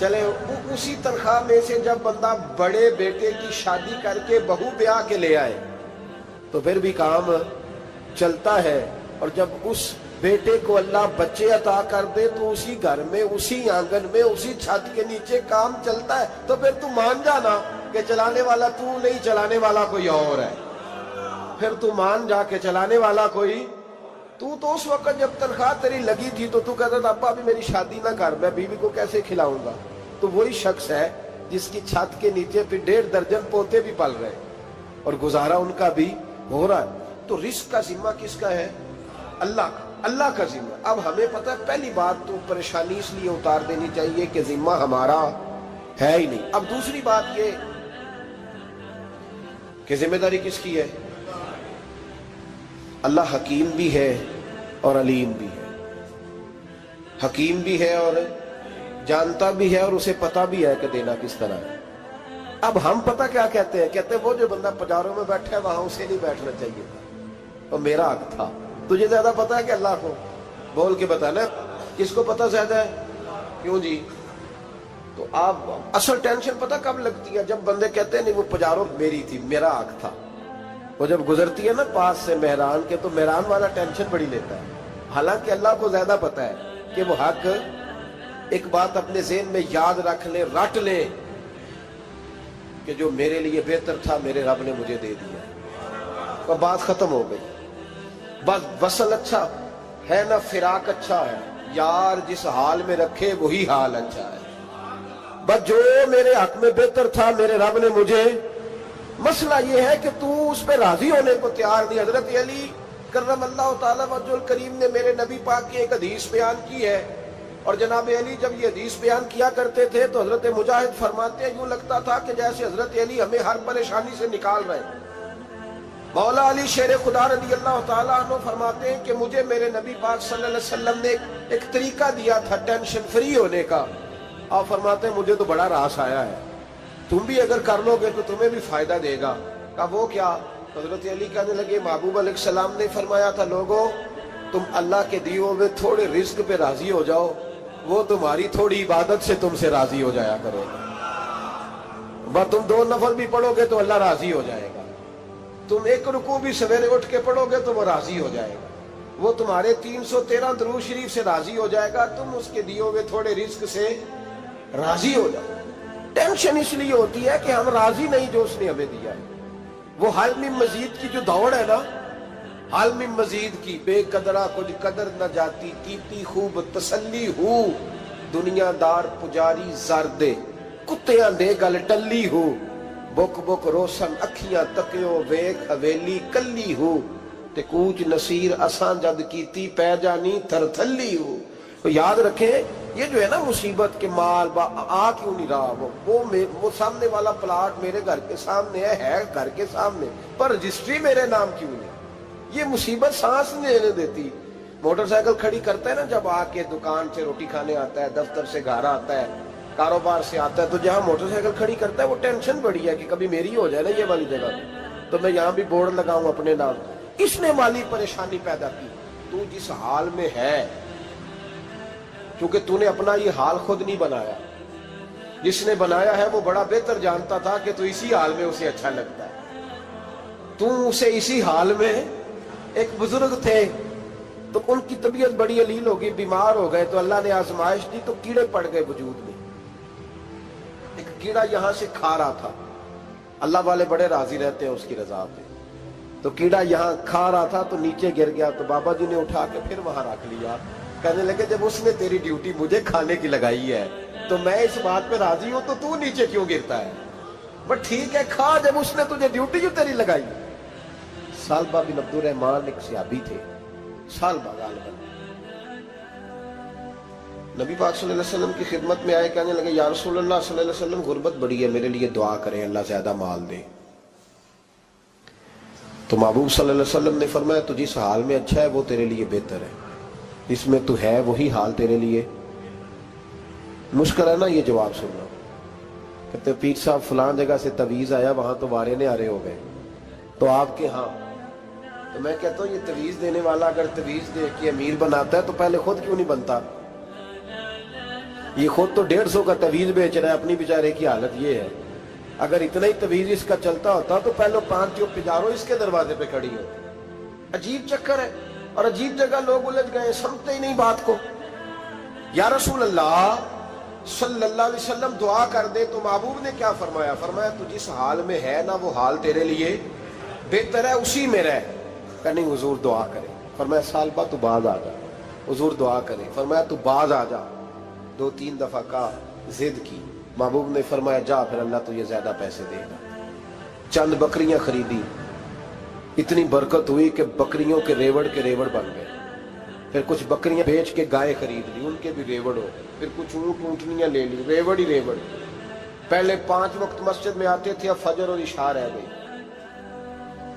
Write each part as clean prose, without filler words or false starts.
چلے اسی تنخواہ میں سے جب بندہ بڑے بیٹے کی شادی کر کے بہو بیاہ کے لے آئے تو پھر بھی کام چلتا ہے، اور جب اس بیٹے کو اللہ بچے عطا کر دے تو اسی گھر میں، اسی آنگن میں، اسی چھت کے نیچے کام چلتا ہے، تو پھر تو مان جانا کہ چلانے والا تو نہیں، چلانے والا کوئی اور ہے۔ پھر تو مان جا کے چلانے والا کوئی تو اس وقت جب تنخواہ تیری لگی تھی تو کہتا تھا ابا ابھی میری شادی نہ کر، میں بیوی کو کیسے کھلاؤں گا؟ تو وہی شخص ہے جس کی چھت کے نیچے پھر 1.5 درجن پوتے بھی پل رہے اور گزارا ان کا بھی ہو رہا ہے۔ تو رزق کا ذمہ کس کا ہے؟ اللہ کا، اللہ کا ذمہ۔ اب ہمیں پتہ ہے پہلی بات تو پریشانی اس لیے اتار دینی چاہیے کہ ذمہ ہمارا ہے ہی نہیں۔ اب دوسری بات یہ کہ ذمہ داری کس کی ہے؟ اللہ حکیم بھی ہے اور علیم بھی ہے، حکیم بھی ہے اور جانتا بھی ہے، اور اسے پتہ بھی ہے کہ دینا کس طرح ہے۔ اب ہم پتہ کیا کہتے ہیں؟ کہتے ہیں وہ جو بندہ پجاروں میں بیٹھا ہے وہاں اسے نہیں بیٹھنا چاہیے تھا، اور میرا حق تھا۔ تجھے زیادہ پتہ ہے کہ اللہ کو؟ بول کے بتانا کس کو پتہ زیادہ ہے؟ کیوں جی؟ تو آپ اصل ٹینشن پتہ کب لگتی ہے؟ جب بندے کہتے ہیں نہیں وہ پجاروں میری تھی، میرا حق تھا۔ وہ جب گزرتی ہے نا پاس سے مہران کے تو مہران والا ٹینشن بڑی لیتا ہے، حالانکہ اللہ کو زیادہ پتہ ہے کہ وہ حق۔ ایک بات اپنے ذہن میں یاد رکھ لیں، رٹ لیں کہ جو میرے لیے بہتر تھا میرے رب نے مجھے دے دیا، تو بات ختم ہو گئی۔ بس وصل اچھا ہے نہ فراق اچھا ہے، یار جس حال میں رکھے وہی حال اچھا ہے۔ بس جو میرے حق میں بہتر تھا میرے رب نے مجھے، مسئلہ یہ ہے کہ تو اس پہ راضی ہونے کو تیار نہیں۔ حضرت علی کرم اللہ تعالیٰ وجہ الکریم نے میرے نبی پاک کی ایک حدیث بیان کی ہے، اور جناب علی جب یہ حدیث بیان کیا کرتے تھے تو حضرت مجاہد فرماتے ہیں یوں لگتا تھا کہ جیسے حضرت علی ہمیں ہر پریشانی سے نکال رہے ہیں۔ مولا علی شیر خدا رضی اللہ تعالیٰ عنہ فرماتے ہیں کہ مجھے میرے نبی پاک صلی اللہ علیہ وسلم نے ایک طریقہ دیا تھا ٹینشن فری ہونے کا۔ آپ فرماتے ہیں مجھے تو بڑا راس آیا ہے، تم بھی اگر کر لو گے تو تمہیں بھی فائدہ دے گا۔ کہا وہ کیا؟ حضرت علی کہنے لگے محبوب علیہ السلام نے فرمایا تھا لوگوں تم اللہ کے دیے ہوئے تھوڑے رزق پہ راضی ہو جاؤ، وہ تمہاری تھوڑی عبادت سے تم سے راضی ہو جایا کرو گا۔ بس تم 2 نفل بھی پڑھو گے تو اللہ راضی ہو جائے گا، تم 1 رکوع بھی سویرے اٹھ کے پڑھو گے تو وہ راضی ہو جائے گا، وہ تمہارے 313 درود شریف سے راضی ہو جائے گا، تم اس کے دیے ہوئے تھوڑے رزق سے راضی ہو جاؤ۔ ٹینشن اس لیے ہوتی ہے کہ ہم راضی نہیں جو اس نے ہمیں دیا ہے۔ وہ حل میں مزید کی جو دوڑ ہے نا، حل میں مزید کی، بے قدرہ کچھ قدر نہ جاتی، کیتی خوب تسلی ہو، دنیا دار پجاری زردے، کتیاں دے گل ٹلی ہو، بک بک روشن اکھیاں تکیو ویک حویلی کلی ہو، تے کوچ نصیر اساں جد کیتی پہ جانی تھر تھلی ہو۔ تو یاد رکھیں یہ جو ہے نا مصیبت کے مال آ کیوں نہیں رہا، وہ سامنے والا پلاٹ میرے گھر کے سامنے ہے گھر کے سامنے، پر رجسٹری میرے نام کیوں نہیں؟ یہ مصیبت سانس نہیں لینے دیتی۔ موٹر سائیکل کھڑی کرتا ہے نا جب آ کے دکان سے روٹی کھانے آتا ہے، دفتر سے گھر آتا ہے، کاروبار سے آتا ہے، تو جہاں موٹر سائیکل کھڑی کرتا ہے وہ ٹینشن بڑی ہے کہ کبھی میری ہو جائے نا یہ والی جگہ تو میں یہاں بھی بورڈ لگاؤں اپنے نام۔ اس نے مالی پریشانی پیدا کی۔ تو جس حال میں ہے، کیونکہ تو نے اپنا یہ حال خود نہیں بنایا، جس نے بنایا ہے وہ بڑا بہتر جانتا تھا کہ تو اسی حال میں اسے اچھا لگتا ہے۔ تو اسے اسی حال میں، ایک بزرگ تھے تو ان کی طبیعت بڑی علیل ہو گئی، بیمار ہو گئے، تو اللہ نے آزمائش دی تو کیڑے پڑ گئے وجود میں۔ ایک کیڑا یہاں سے کھا رہا تھا، اللہ والے بڑے راضی رہتے ہیں اس کی رضا پہ، تو کیڑا یہاں کھا رہا تھا تو نیچے گر گیا، تو بابا جی نے اٹھا کے پھر وہاں رکھ لیا، کہنے لگے جب اس نے تیری ڈیوٹی مجھے کھانے کی لگائی ہے تو میں اس بات پہ راضی ہوں تو نیچے کیوں گرتا ہے؟ بس ٹھیک ہے کھا، جب اس نے تجھے ڈیوٹی جو تیری لگائی۔ سالبہ بن عبد الرحمن ایک صحابی تھے، سالبہ غالباً نبی پاک صلی اللہ علیہ وسلم کی خدمت میں آئے، کہنے لگے یا رسول اللہ صلی اللہ علیہ وسلم غربت بڑی ہے، میرے لیے دعا کریں اللہ زیادہ مال دے۔ تو محبوب صلی اللہ علیہ وسلم نے فرمایا تو جس حال میں اچھا ہے وہ تیرے لیے بہتر ہے، اس میں تو ہے وہی حال تیرے لیے۔ مشکل ہے نا یہ جواب سننا۔ کہتے پیر صاحب فلان جگہ سے تویز آیا، وہاں تو وارے نے آرے ہو گئے، تو آپ کے ہاں؟ تو میں کہتا ہوں یہ تویز دینے والا اگر تویز دے کے امیر بناتا ہے تو پہلے خود کیوں نہیں بنتا؟ یہ خود تو 150 کا تویز بیچ رہا ہے، اپنی بیچارے کی حالت یہ ہے۔ اگر اتنا ہی تویز اس کا چلتا ہوتا تو پہلے 5 جو پجاروں اس کے دروازے پہ کھڑی ہوتی۔ عجیب چکر ہے، اور عجیب جگہ لوگ الجھ گئے، سمجھتے ہی نہیں بات کو۔ یا رسول اللہ صلی اللہ علیہ وسلم دعا کر دے تو محبوب نے کیا فرمایا؟ فرمایا تو جس حال میں ہے نا وہ حال تیرے لیے بہتر ہے، اسی میں رہ۔ کہ نہیں حضور دعا کرے۔ فرمایا سال بعد تو باز آ جا۔ حضور دعا کرے۔ فرمایا تو باز آ جا۔ 2-3 دفعہ کا ضد کی، محبوب نے فرمایا جا پھر اللہ تجھے زیادہ پیسے دے گا۔ چند بکریاں خریدی، اتنی برکت ہوئی کہ بکریوں کے ریوڑ بن گئے۔ پھر کچھ بکریاں بیچ کے گائے خرید لی، ان کے بھی ریوڑ ہو۔ پھر کچھ اونٹ اونٹنیاں لے لی، ریوڑ ہی ریوڑ۔ پہلے 5 وقت مسجد میں آتے تھے، اب فجر اور عشاء رہ گئی۔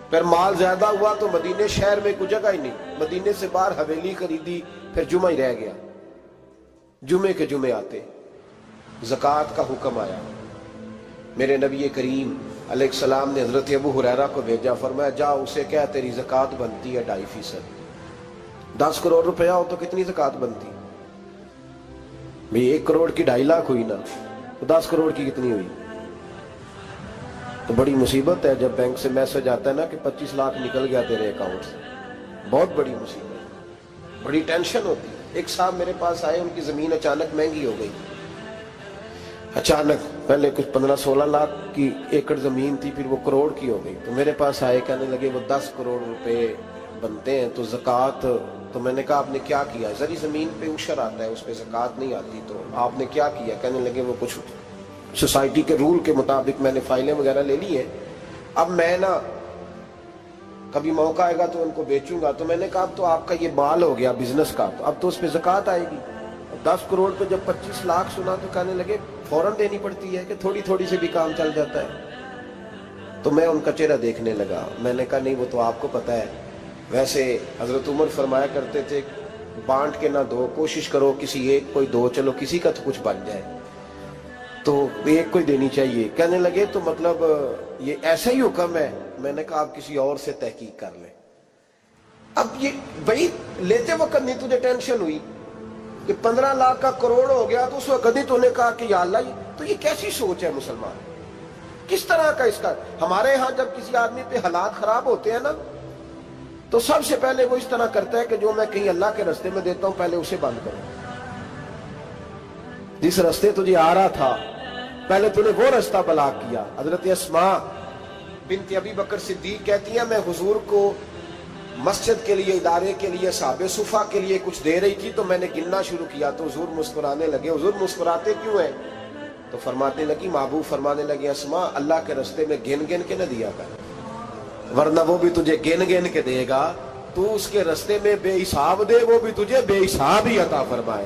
پھر مال زیادہ ہوا تو مدینے شہر میں کوئی جگہ ہی نہیں، مدینے سے باہر حویلی خریدی، پھر جمعہ ہی رہ گیا۔ جمعے کے جمعے آتے، زکوٰۃ کا حکم آیا۔ میرے نبی کریم علیہ السلام نے حضرت ابو ہریرہ کو بھیجا، فرمایا جا اسے کہہ تیری زکوٰۃ بنتی ہے 2.5%۔ 10 کروڑ روپیہ ہو تو کتنی زکوٰۃ بنتی؟ بھئی 1 کروڑ کی 2.5 لاکھ ہوئی نا، تو 10 کروڑ کی کتنی ہوئی؟ تو بڑی مصیبت ہے جب بینک سے میسج آتا ہے نا کہ 25 لاکھ نکل گیا تیرے اکاؤنٹ سے، بہت بڑی مصیبت، بڑی ٹینشن ہوتی ہے۔ ایک صاحب میرے پاس آئے، ان کی زمین اچانک مہنگی ہو گئی، اچانک پہلے کچھ 15-16 لاکھ کی ایکڑ زمین تھی، پھر وہ کروڑ کی ہو گئی۔ تو میرے پاس آئے، کہنے لگے وہ 10 کروڑ روپے بنتے ہیں تو زکوٰۃ، تو میں نے کہا آپ نے کیا کیا؟ زری زمین پہ عشر آتا ہے، اس پہ زکوٰۃ نہیں آتی، تو آپ نے کیا کیا؟ کہنے لگے وہ کچھ سوسائٹی کے رول کے مطابق میں نے فائلیں وغیرہ لے لی ہیں، اب میں نا کبھی موقع آئے گا تو ان کو بیچوں گا۔ تو میں نے کہا اب تو آپ کا یہ مال ہو گیا بزنس کا، تو اب تو اس پہ زکوٰۃ آئے گی۔ 10 کروڑ پہ جب 25 لاکھ سنا تو کہنے لگے فوراً دینی پڑتی ہے کہ تھوڑی تھوڑی سے بھی کام چل جاتا ہے؟ تو میں ان کا چہرہ دیکھنے لگا، میں نے کہا نہیں وہ تو آپ کو پتہ ہے، ویسے حضرت عمر فرمایا کرتے تھے بانٹ کے نہ دو، کوشش کرو کسی ایک کوئی دو، چلو کسی کا تو کچھ بن جائے، تو ایک کوئی دینی چاہیے۔ کہنے لگے تو مطلب یہ ایسا ہی حکم ہے؟ میں نے کہا آپ کسی اور سے تحقیق کر لیں۔ اب یہ بھائی لیتے وقت نہیں تجھے ٹینشن ہوئی کہ 15 لاکھ کا کروڑ ہو گیا، تو اس وقت نہیں تو نے کہا کہ یا اللہ تو یہ کیسی سوچ ہے مسلمان، کس طرح کا اس کا؟ ہمارے ہاں جب کسی آدمی پہ حالات خراب ہوتے ہیں نا تو سب سے پہلے وہ اس طرح کرتا ہے کہ جو میں کہیں اللہ کے رستے میں دیتا ہوں پہلے اسے بند کرو۔ جس رستے تجھے آ رہا تھا پہلے تو نے وہ رستہ بلاک کیا۔ حضرت اسماء بنت ابی بکر صدیق کہتی ہیں میں حضور کو مسجد کے لیے، ادارے کے لیے، صحابہ صفا کے لیے کچھ دے رہی تھی، تو میں نے گننا شروع کیا تو حضور مسکرانے لگے۔ حضور مسکراتے کیوں ہیں؟ تو فرمانے لگی، محبوب فرمانے لگے اسماء اللہ کے رستے میں گن گن کے نہ دیا کر، ورنہ وہ بھی تجھے گن گن کے دے گا، تو اس کے رستے میں بے حساب دے وہ بھی تجھے بے حساب ہی عطا فرمائے۔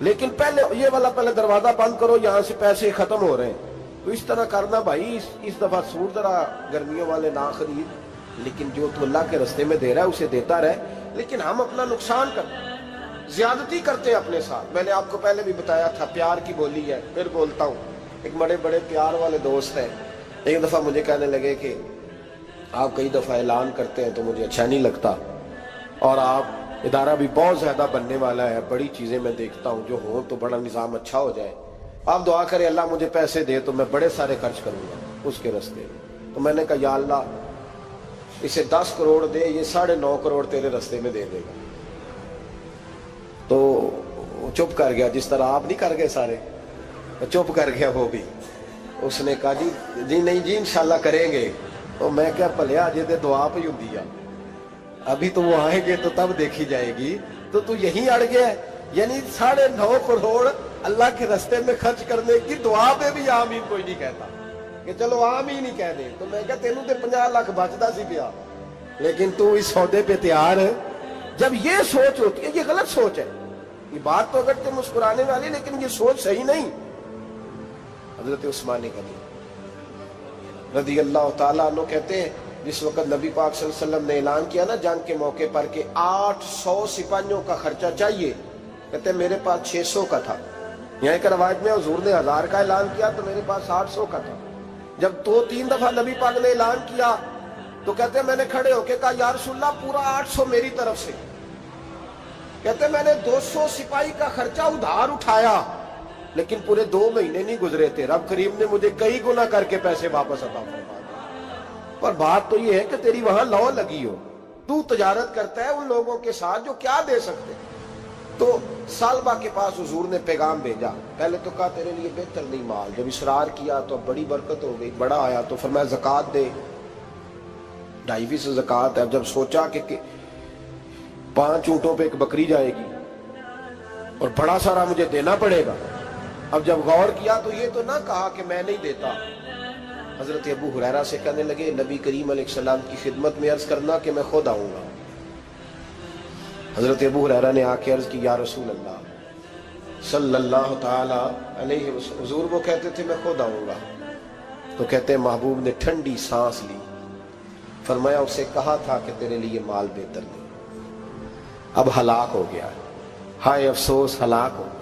لیکن پہلے یہ والا پہلے دروازہ بند کرو، یہاں سے پیسے ختم ہو رہے ہیں، تو اس طرح کرنا بھائی۔ اس دفعہ سور ذرا گرمیوں والے نہ خرید، لیکن جو تو اللہ کے رستے میں دے رہا ہے اسے دیتا رہے۔ لیکن ہم اپنا نقصان کرتے، زیادتی کرتے اپنے ساتھ۔ میں نے آپ کو پہلے بھی بتایا تھا پیار کی بولی ہے، پھر بولتا ہوں۔ ایک بڑے بڑے پیار والے دوست ہیں، ایک دفعہ مجھے کہنے لگے کہ آپ کئی دفعہ اعلان کرتے ہیں تو مجھے اچھا نہیں لگتا، اور آپ ادارہ بھی بہت زیادہ بننے والا ہے، بڑی چیزیں میں دیکھتا ہوں جو ہوں تو بڑا نظام اچھا ہو جائے، آپ دعا کریں اللہ مجھے پیسے دے تو میں بڑے سارے خرچ کروں گا اس کے رستے میں۔ تو میں نے کہا یا اللہ اسے 10 کروڑ دے، یہ 9.5 کروڑ تیرے رستے میں دے دے گا۔ تو چپ کر گیا، جس طرح آپ نہیں کر گئے سارے، چپ کر گیا وہ بھی۔ اس نے کہا جی نہیں جی انشاءاللہ کریں گے۔ تو میں کیا پلیا جی تے دعا پہ ہوں دیا، ابھی تو وہ آئیں گے تو تب دیکھی جائے گی، تو یہیں اڑ گیا ہے۔ یعنی 9.5 کروڑ اللہ کے رستے میں خرچ کرنے کی دعا پہ بھی آمین کوئی نہیں کہتا کہ چلو آمین ہی کہہ دیں۔ تو میں کہا تینوں تے 50 لاکھ بچتا سی پیا، لیکن تو اس سودے پہ تیار ہے۔ جب یہ سوچ ہوتی ہے، یہ غلط سوچ ہے، یہ بات تو اگر تے مسکرانے والی، لیکن یہ سوچ صحیح نہیں۔ حضرت عثمان غنی رضی اللہ تعالیٰ عنہ کہتے ہیں جس وقت نبی پاک صلی اللہ علیہ وسلم نے اعلان کیا نا جنگ کے موقع پر کہ 800 سپاہیوں کا خرچہ چاہیے، کہتے ہیں میرے پاس 600 کا تھا۔ یہاں ایک روایت میں حضور نے 1000 کا اعلان کیا تو میرے پاس 800 کا تھا۔ جب 2-3 دفعہ نبی پاک نے اعلان کیا تو کہتے ہیں میں نے کھڑے ہو کے کہا یا رسول اللہ پورا 800 میری طرف سے۔ کہتے میں نے 200 سپاہی کا خرچہ ادھار اٹھایا لیکن پورے 2 مہینے نہیں گزرے تھے، رب کریم نے مجھے کئی گنا کر کے پیسے واپس عطا فرما دیے۔ پر بات تو یہ ہے کہ تیری وہاں لو لگی ہو، تو تجارت کرتا ہے ان لوگوں کے ساتھ جو کیا دے سکتے۔ تو سالبہ کے پاس حضور نے پیغام بھیجا، پہلے تو کہا تیرے لیے بہتر نہیں مال، جب اصرار کیا تو بڑی برکت ہو گئی، بڑا آیا تو فرمایا زکوٰۃ دے، 2.5 زکوٰۃ ہے۔ جب سوچا کہ 5 اونٹوں پہ ایک بکری جائے گی اور بڑا سارا مجھے دینا پڑے گا، اب جب غور کیا تو یہ تو نہ کہا کہ میں نہیں دیتا۔ حضرت ابو ہریرہ سے کہنے لگے نبی کریم علیہ السلام کی خدمت میں عرض کرنا کہ میں خود آؤں گا۔ حضرت ابو ہریرہ نے آ کے عرض کی یا رسول اللہ صلی اللہ تعالی علیہ وسلم، حضور وہ کہتے تھے میں خود آؤں گا، تو کہتے ہیں محبوب نے ٹھنڈی سانس لی، فرمایا اسے کہا تھا کہ تیرے لیے مال بہتر نہیں، اب ہلاک ہو گیا، ہائے افسوس ہلاک ہو گیا۔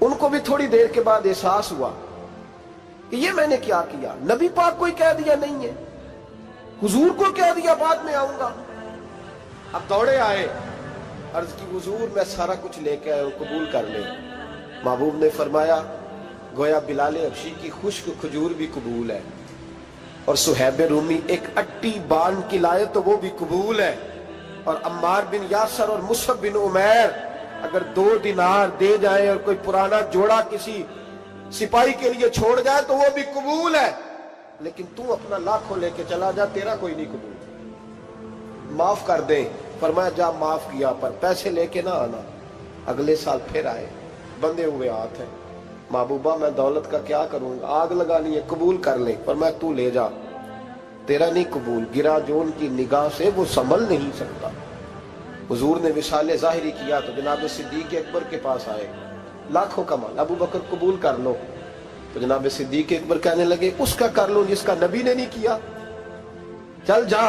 ان کو بھی تھوڑی دیر کے بعد احساس ہوا کہ یہ میں نے کیا کیا، نبی پاک کو ہی کہہ دیا نہیں ہے، حضور کو کہہ دیا بعد میں آؤں گا۔ اب دوڑے آئے، عرض کی حضور میں سارا کچھ لے کے آئے، قبول کر لیں۔ محبوب نے فرمایا گویا بلال حبشی کی خشک کھجور بھی قبول ہے، اور صہیب رومی ایک اٹی بان کی لائے تو وہ بھی قبول ہے، اور عمار بن یاسر اور مصعب بن عمیر اگر 2 دینار دے جائیں اور کوئی پرانا جوڑا کسی سپاہی کے لیے چھوڑ جائے تو وہ بھی قبول ہے، لیکن تو اپنا لاکھوں لے کے چلا جا، تیرا کوئی نہیں قبول، معاف کر دے۔ فرمایا جا معاف کیا، پر پیسے لے کے نہ آنا۔ اگلے سال پھر آئے، بندے ہوئے ہاتھ ہیں، محبوبہ میں دولت کا کیا کروں گا، آگ لگانی ہے، قبول کر لے۔ فرمایا تو لے جا، تیرا نہیں قبول، گرا جو ان کی نگاہ سے وہ سنبھل نہیں سکتا۔ حضور نے وصال ظاہری کیا تو جناب صدیق اکبر کے پاس آئے، لاکھوں کا مال، ابو بکر قبول کر لو، تو جناب صدیق اکبر کہنے لگے اس کا کر لو جس کا نبی نے نہیں کیا، چل جا،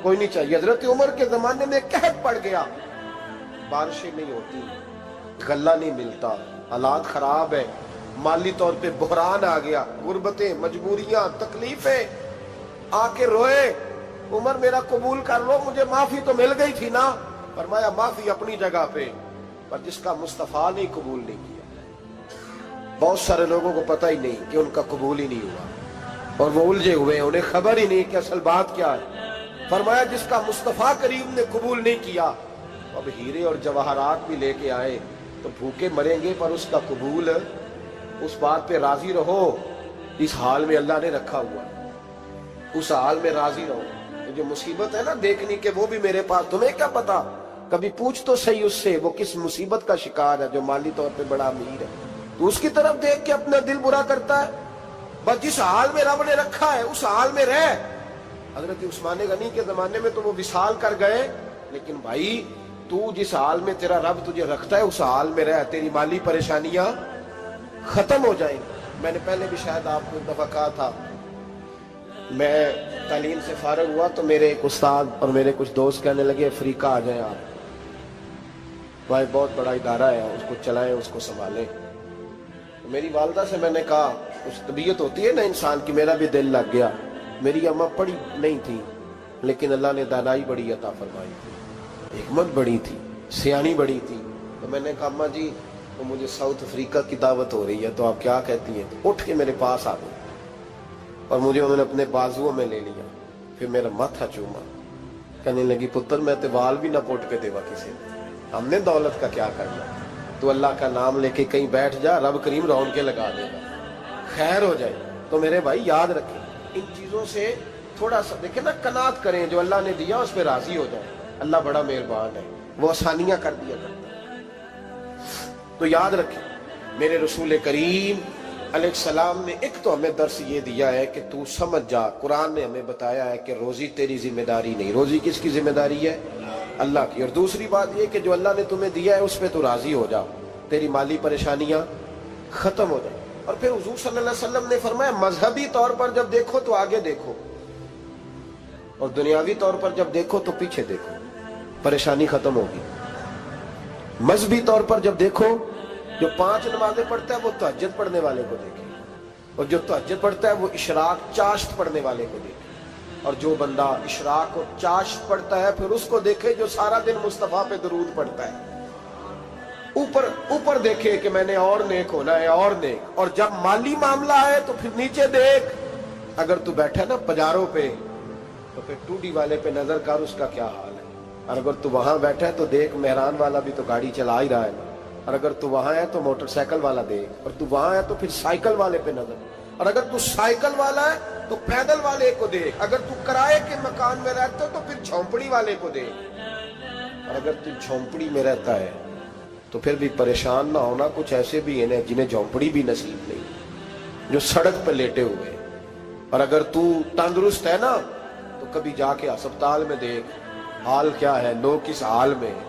کوئی نہیں چاہیے۔ حضرت عمر کے زمانے میں قحط پڑ گیا، بارشیں نہیں ہوتی، غلہ نہیں ملتا، حالات خراب ہے، مالی طور پہ بحران آ گیا، غربتیں، مجبوریاں، تکلیفیں، آ کے روئے، عمر میرا قبول کر لو، مجھے معافی تو مل گئی تھی نا۔ فرمایا معافی اپنی جگہ پہ، پر جس کا مصطفیٰ نے قبول نہیں کیا۔ بہت سارے لوگوں کو پتہ ہی نہیں کہ ان کا قبول ہی نہیں ہوا، اور وہ الجھے ہوئے، انہیں خبر ہی نہیں کہ اصل بات کیا ہے۔ فرمایا جس کا مصطفیٰ کریم نے قبول نہیں کیا، اب ہیرے اور جواہرات بھی لے کے آئے تو بھوکے مریں گے، پر اس کا قبول، اس بات پہ راضی رہو اس حال میں اللہ نے رکھا ہوا، اس حال میں راضی رہو۔ جو مصیبت ہے نا دیکھنی کہ وہ بھی میرے پاس، تمہیں کیا پتا، کبھی پوچھ تو صحیح اس سے وہ کس مصیبت کا شکار ہے، جو مالی طور پہ بڑا امیر ہے، تو اس کی طرف دیکھ کے اپنا دل برا کرتا ہے۔ بس جس حال میں رب نے رکھا ہے اس حال میں رہ۔ حضرت عثمان غنی کے زمانے میں تو وہ وصال کر گئے، لیکن بھائی تو جس حال میں تیرا رب تجھے رکھتا ہے اس حال میں رہ، تیری مالی پریشانیاں ختم ہو جائیں۔ میں نے پہلے بھی شاید آپ کو ایک دفعہ کہا تھا، میں تعلیم سے فارغ ہوا تو میرے ایک استاد اور میرے کچھ دوست کہنے لگے افریقہ آ جائیں آپ، وہاں بہت بڑا ادارہ ہے، اس کو چلائیں، اس کو سنبھالیں۔ میری والدہ سے میں نے کہا، اس طبیعت ہوتی ہے نا انسان کی، میرا بھی دل لگ گیا۔ میری اماں پڑھی نہیں تھی لیکن اللہ نے دانائی بڑی عطا فرمائی تھی، حکمت بڑی تھی، سیانی بڑی تھی۔ تو میں نے کہا اماں جی تو مجھے ساؤتھ افریقہ کی دعوت ہو رہی ہے تو آپ کیا کہتی ہیں؟ اٹھ کے میرے پاس آ گئی اور مجھے انہوں نے اپنے بازوؤں میں لے لیا، پھر میرا ماتھا چوما، کہنے لگی پتر میں تے وال بھی نہ پوٹ کے دیوا کسی نے، ہم نے دولت کا کیا کرنا، تو اللہ کا نام لے کے کہیں بیٹھ جا، رب کریم رون کے لگا دے گا، خیر ہو جائے۔ تو میرے بھائی یاد رکھیں ان چیزوں سے تھوڑا سا دیکھیں نا، قناعت کریں، جو اللہ نے دیا اس پہ راضی ہو جائے، اللہ بڑا مہربان ہے، وہ آسانیاں کر دیا کرتا ہے۔ تو یاد رکھیں میرے رسول کریم علیہ السلام نے ایک تو ہمیں درس یہ دیا ہے کہ تو سمجھ جا، قرآن نے ہمیں بتایا ہے کہ روزی تیری ذمہ داری نہیں، روزی کس کی ذمہ داری ہے؟ اللہ کی۔ اور دوسری بات یہ کہ جو اللہ نے تمہیں دیا ہے اس پہ تو راضی ہو جا، تیری مالی پریشانیاں ختم ہو جائیں۔ اور پھر حضور صلی اللہ علیہ وسلم نے فرمایا مذہبی طور پر جب دیکھو تو آگے دیکھو، اور دنیاوی طور پر جب دیکھو تو پیچھے دیکھو، پریشانی ختم ہوگی۔ مذہبی طور پر جب دیکھو، جو 5 نمازیں پڑھتا ہے وہ تہجد پڑھنے والے کو دیکھے، اور جو تہجد پڑھتا ہے وہ اشراق چاشت پڑھنے والے کو دیکھے، اور جو بندہ اشراق اور چاشت پڑھتا ہے پھر اس کو دیکھے جو سارا دن مصطفیٰ پہ درود پڑھتا ہے۔ اوپر اوپر دیکھے کہ میں نے اور نیک ہونا ہے اور نیک، اور جب مالی معاملہ ہے تو پھر نیچے دیکھ. اگر تو بیٹھا نا پجاروں پہ تو پھر ٹوڈی والے پہ نظر کر اس کا کیا حال ہے، اور اگر تو وہاں بیٹھا ہے تو دیکھ مہران والا بھی تو گاڑی چلا ہی رہا ہے، اور اگر تو وہاں ہے تو موٹر سائیکل والا دیکھ، اور تو وہاں ہے تو پھر سائیکل والے پہ نظر، اور اگر تو سائیکل والا ہے تو پیدل والے کو دیکھ، اگر تو کرائے کے مکان میں رہتا تو پھر جھونپڑی والے کو دیکھ، اور اگر تو جھونپڑی میں رہتا ہے تو پھر بھی پریشان نہ ہونا. کچھ ایسے بھی ہیں جنہیں جھونپڑی بھی نصیب نہیں، جو سڑک پہ لیٹے ہوئے. اور اگر تو تندرست ہے نا تو کبھی جا کے ہسپتال میں دیکھ حال کیا ہے، لوگ کس حال میں ہیں.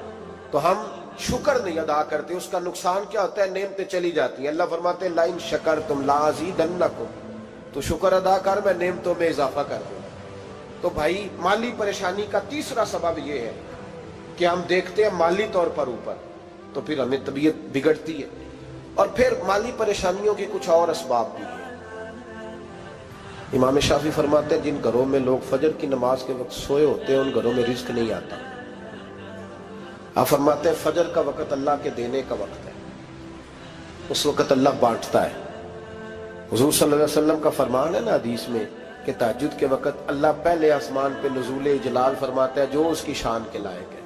تو ہم شکر نہیں ادا کرتے، اس کا نقصان کیا ہوتا ہے، نعمتیں چلی جاتی ہیں. اللہ فرماتے ہیں لَإِن شَكَرْتُمْ لَأَزِيدَنَّكُمْ، تو شکر ادا کر، میں نعمتوں میں اضافہ کر دوں. تو بھائی مالی پریشانی کا تیسرا سبب یہ ہے کہ ہم دیکھتے ہیں مالی طور پر اوپر، تو پھر ہمیں طبیعت بگڑتی ہے. اور پھر مالی پریشانیوں کے کچھ اور اسباب بھی ہیں. امام شافعی فرماتے ہیں جن گھروں میں لوگ فجر کی نماز کے وقت سوئے ہوتے ہیں ان گھروں میں رزق نہیں آتا. آپ فرماتے ہیں فجر کا وقت اللہ کے دینے کا وقت ہے، اس وقت اللہ بانٹتا ہے. حضور صلی اللہ علیہ وسلم کا فرمان ہے نا حدیث میں کہ تہجد کے وقت اللہ پہلے آسمان پہ نزول جلال فرماتا ہے جو اس کی شان کے لائق ہے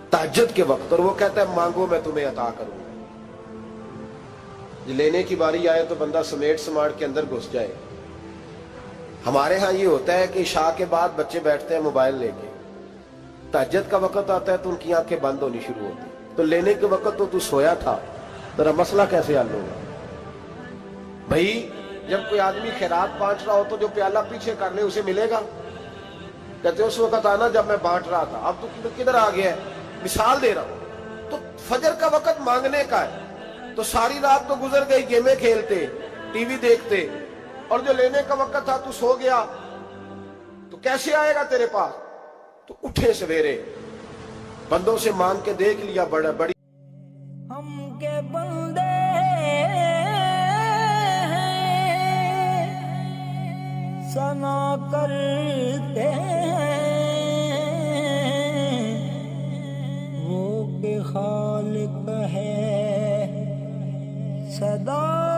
تہجد کے وقت، اور وہ کہتا ہے مانگو میں تمہیں عطا کروں گا. لینے کی باری آئے تو بندہ سمیٹ سماٹ کے اندر گھس جائے. ہمارے ہاں یہ ہوتا ہے کہ عشاء کے بعد بچے بیٹھتے ہیں موبائل لے کے، تہجد کا وقت آتا ہے تو ان کی آنکھیں بند ہونی شروع ہوتی، تو لینے کے وقت تو سویا تھا، ذرا مسئلہ کیسے حل ہوگا بھائی؟ جب کوئی آدمی خیرات بانٹ رہا ہو تو جو پیالہ پیچھے کر لے اسے ملے گا؟ کہتے اس وقت آنا جب میں بانٹ رہا تھا، اب تو کدھر آ گیا ہے؟ مثال دے رہا ہوں. تو فجر کا وقت مانگنے کا ہے، تو ساری رات تو گزر گئی گیمیں کھیلتے، ٹی وی دیکھتے، اور جو لینے کا وقت تھا تو سو گیا، تو کیسے آئے گا تیرے پاس؟ تو اٹھے سویرے بندوں سے مانگ کے دیکھ لیا. بڑی ہم کے بندے سنا کرتے ہیں وہ کہ خالق ہے صدا